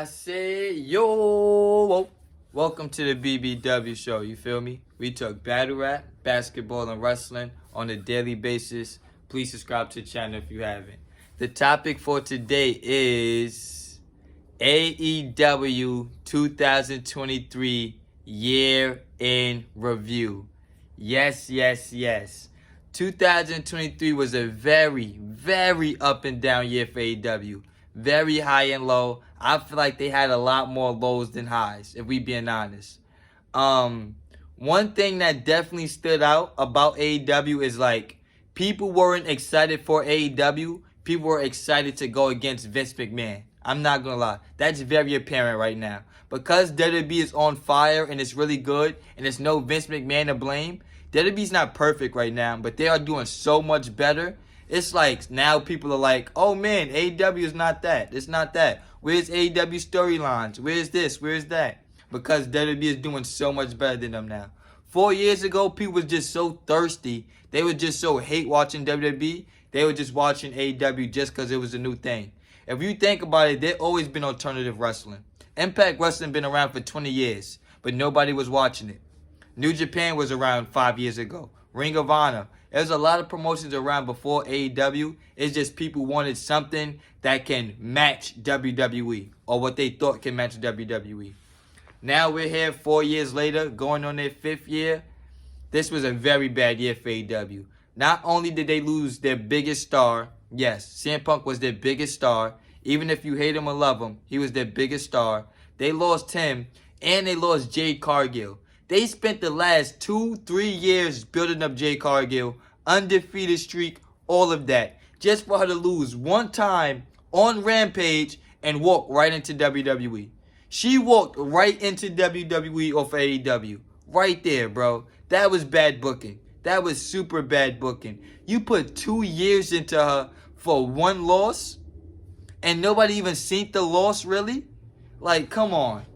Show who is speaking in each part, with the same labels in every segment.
Speaker 1: I say, yo, welcome to the BBW show, you feel me? We talk battle rap, basketball, and wrestling on a daily basis. Please subscribe to the channel if you haven't. The topic for today is AEW 2023 Year in Review. Yes. 2023 was a very up and down year for AEW. Very high and low. I feel like they had a lot more lows than highs, if we being honest. One thing that definitely stood out about AEW is like people weren't excited for AEW. People were excited to go against Vince McMahon. I'm not gonna lie. That's very apparent right now. Because WWE is on fire and it's really good and there's no Vince McMahon to blame, WWE's not perfect right now, but they are doing so much better. It's like now people are like, oh man, AEW is not that. It's not that. Where's AEW storylines? Where's this? Where's that? Because WWE is doing so much better than them now. 4 years ago, people was just so thirsty. They were just so hate watching WWE. They were just watching AEW just because it was a new thing. If you think about it, there always been alternative wrestling. Impact Wrestling been around for 20 years, but nobody was watching it. New Japan was around 5 years ago. Ring of Honor. There's a lot of promotions around before AEW. It's just people wanted something that can match WWE or what they thought can match WWE. Now we're here 4 years later, going on their 5th year. This was a very bad year for AEW. Not only did they lose their biggest star, yes, CM Punk was their biggest star. Even if you hate him or love him, he was their biggest star. They lost him, and they lost Jade Cargill. They spent the last 2-3 years building up Jade Cargill, undefeated streak, all of that, just for her to lose one time on Rampage and walk right into WWE. She walked right into WWE off AEW. Right there, bro. That was bad booking. That was super bad booking. You put 2 years into her for one loss, and nobody even seen the loss, really? Like, come on.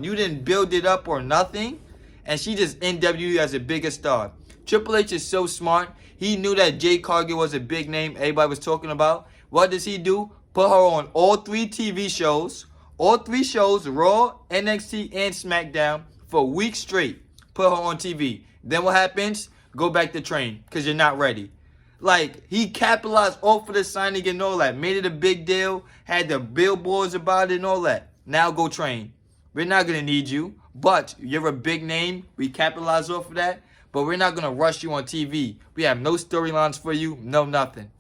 Speaker 1: You didn't build it up or nothing, and she just in WWE as a bigger star. Triple H is so smart. He knew that Jade Cargill was a big name everybody was talking about. What does he do? Put her on all 3 TV shows. All 3 shows, Raw, NXT, and SmackDown, for weeks straight. Put her on TV. Then what happens? Go back to train, because you're not ready. Like, he capitalized off of the signing and all that. Made it a big deal. Had the billboards about it and all that. Now go train. We're not going to need you, but you're a big name. We capitalize off of that, but we're not going to rush you on TV. We have no storylines for you, no nothing.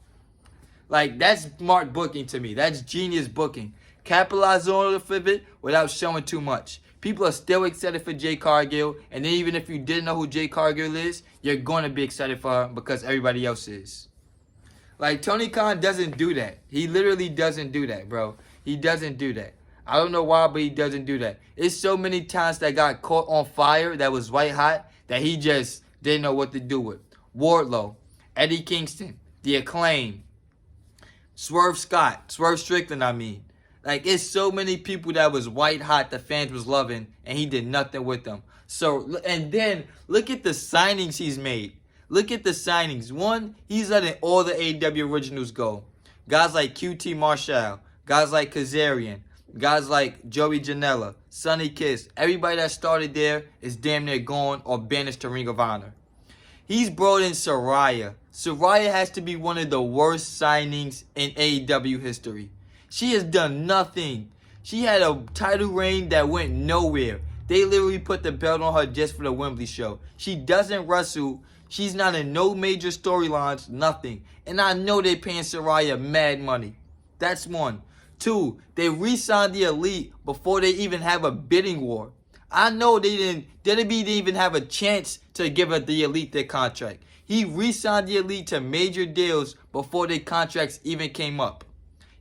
Speaker 1: Like, that's smart booking to me. That's genius booking. Capitalize on it without showing too much. People are still excited for Jade Cargill, and then even if you didn't know who Jade Cargill is, you're going to be excited for her because everybody else is. Like, Tony Khan doesn't do that. He literally doesn't do that, bro. He doesn't do that. I don't know why, but he doesn't do that. It's so many times that got caught on fire that was white hot that he just didn't know what to do with. Wardlow, Eddie Kingston, The Acclaim, Swerve Strickland, I mean. Like, it's so many people that was white hot the fans was loving, and he did nothing with them. So, and then, look at the signings he's made. Look at the signings. One, he's letting all the AEW originals go. Guys like QT Marshall, guys like Kazarian, guys like Joey Janela, Sonny Kiss. Everybody that started there is damn near gone or banished to Ring of Honor. He's brought in Saraya. Saraya has to be one of the worst signings in AEW history. She has done nothing. She had a title reign that went nowhere. They literally put the belt on her just for the Wembley show. She doesn't wrestle. She's not in no major storylines, nothing. And I know they're paying Saraya mad money. That's one. 2, they re-signed the Elite before they even have a bidding war. I know WWE didn't even have a chance to give the Elite their contract. He re-signed the Elite to major deals before their contracts even came up.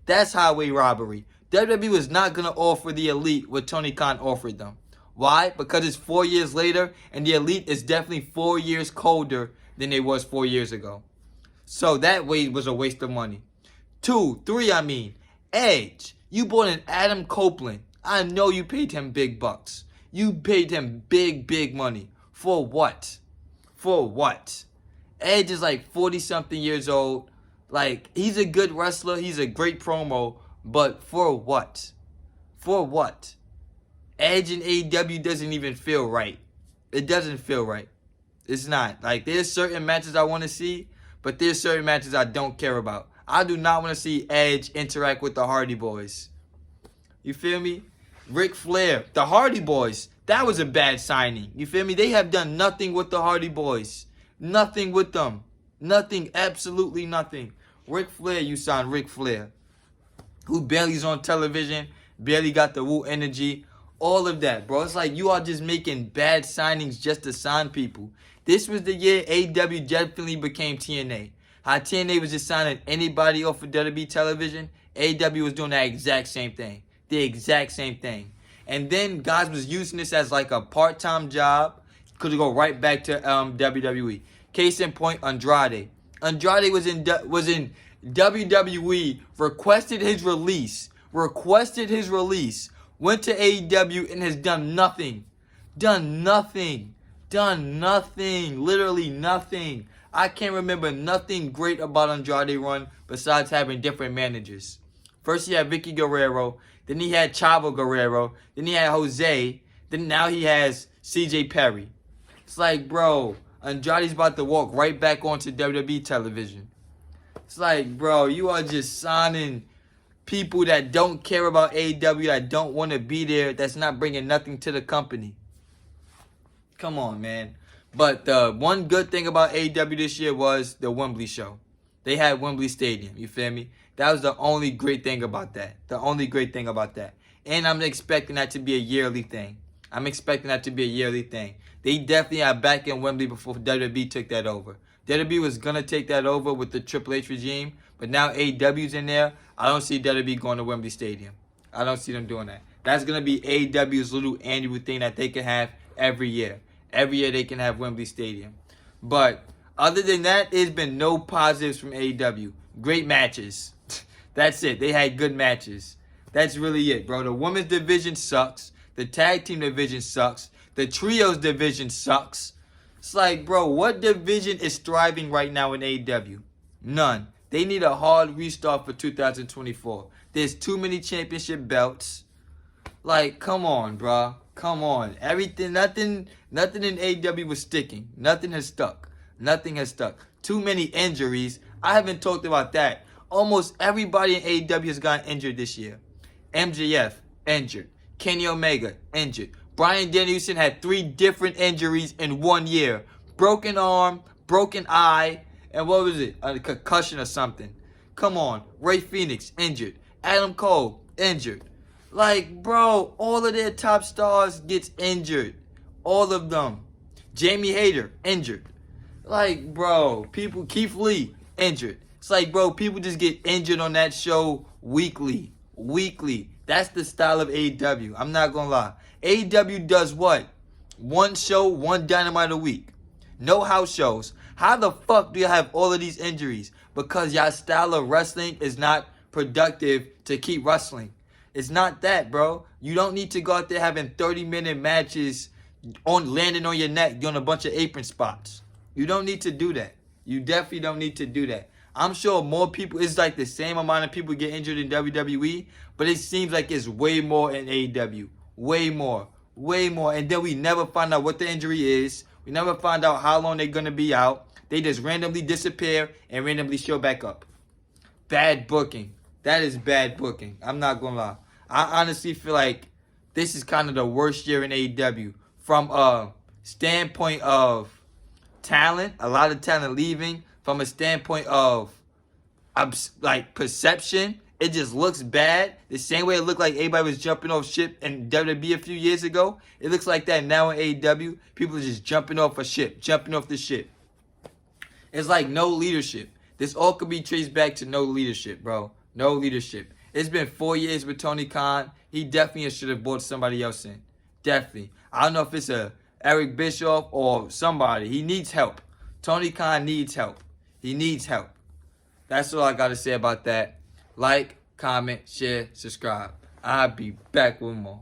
Speaker 1: That's highway robbery. WWE was not going to offer the Elite what Tony Khan offered them. Why? Because it's 4 years later, and the Elite is definitely 4 years colder than it was 4 years ago. So that way was a waste of money. 3, Edge. You brought in Adam Copeland. I know you paid him big bucks. You paid him big money. For what? Edge is like 40-something years old. Like, he's a good wrestler. He's a great promo. But for what? For what? Edge in AEW doesn't even feel right. It doesn't feel right. It's not. Like, there's certain matches I want to see, but there's certain matches I don't care about. I do not want to see Edge interact with the Hardy Boys. You feel me? Ric Flair, the Hardy Boys, that was a bad signing. You feel me? They have done nothing with the Hardy Boys. Nothing with them. Nothing, absolutely nothing. Ric Flair, you signed Ric Flair, who barely's on television, barely got the woo energy, all of that, bro. It's like you are just making bad signings just to sign people. This was the year AEW definitely became TNA. How TNA was just signing anybody off of WWE television, AEW was doing that exact same thing. The exact same thing. And then guys was using this as like a part-time job. Could go right back to WWE. Case in point, Andrade. Andrade was in WWE, requested his release, went to AEW and has done nothing. Literally nothing. I can't remember nothing great about Andrade run besides having different managers. First he had Vicky Guerrero, then he had Chavo Guerrero, then he had Jose, then now he has CJ Perry. It's like, bro, Andrade's about to walk right back onto WWE television. It's like, bro, you are just signing people that don't care about AEW, that don't want to be there, that's not bringing nothing to the company. Come on, man. But the one good thing about AEW this year was the Wembley show. They had Wembley Stadium, you feel me? That was the only great thing about that. And I'm expecting that to be a yearly thing. They definitely are back in Wembley before WWE took that over. WWE was going to take that over with the Triple H regime, but now AEW's in there. I don't see WWE going to Wembley Stadium. I don't see them doing that. That's going to be AEW's little annual thing that they can have every year. Every year they can have Wembley Stadium. But other than that, there's been no positives from AEW. Great matches. That's it. They had good matches. That's really it, bro. The women's division sucks. The tag team division sucks. The trios division sucks. It's like, bro, what division is thriving right now in AEW? None. They need a hard restart for 2024. There's too many championship belts. Like, come on, bro. Come on. Nothing in AEW was sticking. Nothing has stuck. Too many injuries. I haven't talked about that. Almost everybody in AEW has gotten injured this year. MJF, injured. Kenny Omega, injured. Bryan Danielson had 3 different injuries in 1 year. Broken arm, broken eye, and what was it? A concussion or something. Come on. Ray Phoenix, injured. Adam Cole, injured. Like, bro, all of their top stars gets injured. All of them. Jamie Hayter, injured. Like, bro, Keith Lee, injured. It's like, bro, people just get injured on that show weekly. That's the style of AEW. I'm not going to lie. AEW does what? One show, one Dynamite a week. No house shows. How the fuck do you have all of these injuries? Because y'all style of wrestling is not productive to keep wrestling. It's not that, bro. You don't need to go out there having 30-minute matches landing on your neck, doing a bunch of apron spots. You don't need to do that. You definitely don't need to do that. I'm sure more people, it's like the same amount of people get injured in WWE, but it seems like it's way more in AEW. Way more. And then we never find out what the injury is. We never find out how long they're going to be out. They just randomly disappear and randomly show back up. Bad booking. That is bad booking. I'm not going to lie. I honestly feel like this is kind of the worst year in AEW. From a standpoint of talent, a lot of talent leaving. From a standpoint of like perception, it just looks bad. The same way it looked like everybody was jumping off ship in WWE a few years ago. It looks like that now in AEW. People are just jumping off the ship. It's like no leadership. This all could be traced back to no leadership, bro. No leadership. It's been 4 years with Tony Khan. He definitely should have brought somebody else in. Definitely. I don't know if it's a Eric Bischoff or somebody. He needs help. Tony Khan needs help. He needs help. That's all I got to say about that. Like, comment, share, subscribe. I'll be back with more.